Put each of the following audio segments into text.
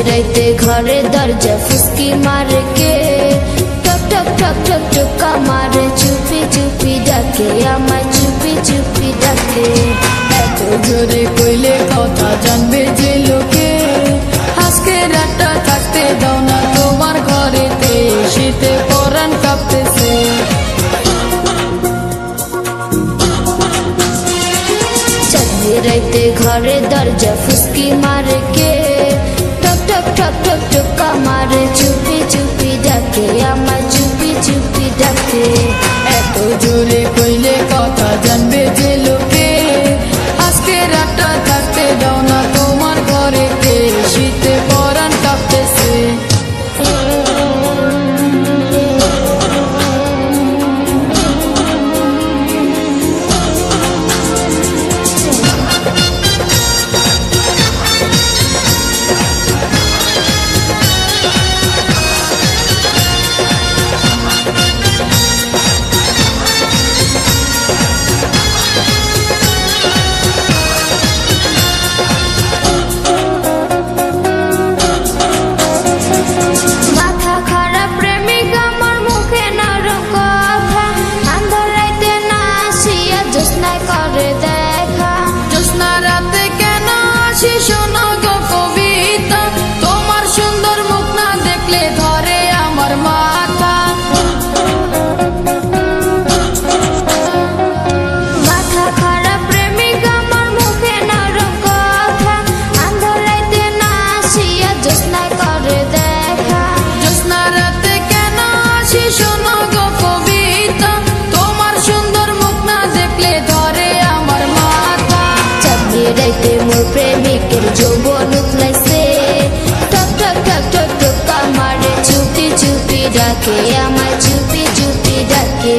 রাইতে ঘরে দরজা ফুসকি মারে কে, টক টক টক টক টকা মারে, চুপি চুপি ডাকে আমায়, চুপি চুপি ডাকে। এত জোরে কইলে কথা জানবে যে লোকে, আজকে রাতটা থাকতে দাও না তোমার ঘরেতে, শীতে পরাণ কাঁপতেছে। রাইতে ঘরে দরজা ফুসকি মারে কে, টক টক টক টক টকা মারে, চুপি চুপি ডাকে আমায়, চুপি চুপি ডাকে। এত জোরে কইলে কথা জানবে যে লোকে, আজকে রাতটা থাকতে দাও না তোমার ঘরেতে, শীতে পরাণ কাঁপতেছে। শোনো গো কবিতা, তোমার সুন্দর মুখ না দেখলে ধরে আমার মাথা। মাথা খারাপ প্রেমিক আমার মুখে নরম কথা, আন্ধার রাইতে না আসিয়া জ্যোৎস্নায় করে দেখা। জ্যোৎস্না রাতে কেন আসি শোনো গো কবিতা, তোমার সুন্দর মুখ না দেখলে ধরে আমার মাথা। চাঁদনি রাইতে মোর প্রেমিকের যৌবন উতলাইছে, টক টক টক টক টকা মারে, চুপি চুপি ডাকে আমায়, চুপি চুপি ডাকে।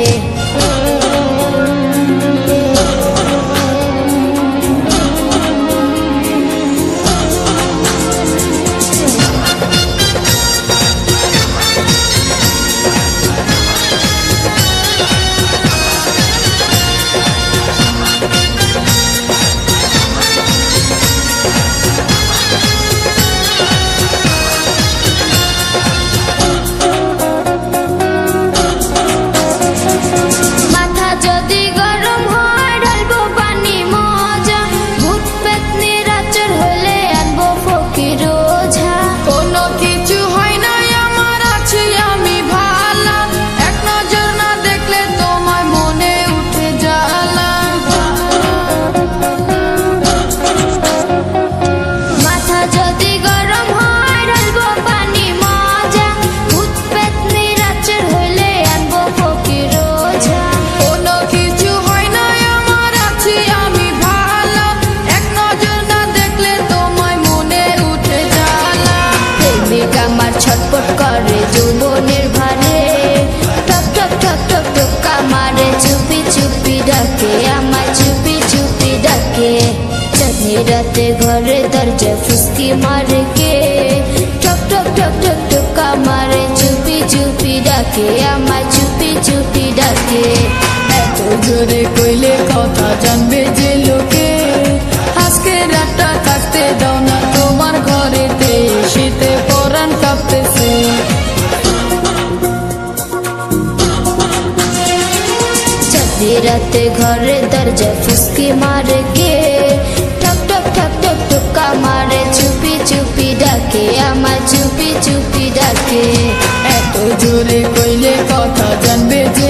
আমার ছটপট করে যৌবনের ভারে, টক টক টক টক টকা মারে, চুপি চুপি ডাকে আমায়, চুপি চুপি ডাকে। চাঁদনি রাতে ঘরে দরজা ফুসকি মারে কে, টক টক টক টক টকা মারে, চুপি চুপি ডাকে আমায়, চুপি চুপি ডাকে। এত জোরে কইলে কথা জানবে যে লোকে, আজকে রাতটা থাকতে দাও না তোমার ঘরেতে, শীতে পরাণ কাঁপতেছে। চাঁদনি রাতে ঘরে দরজা ফুসকি মারে কে, টক টক টক টক টকা মারে, চুপি চুপি ডাকে আমায়, চুপি চুপি ডাকে। এত জোরে কইলে কথা জানবে যে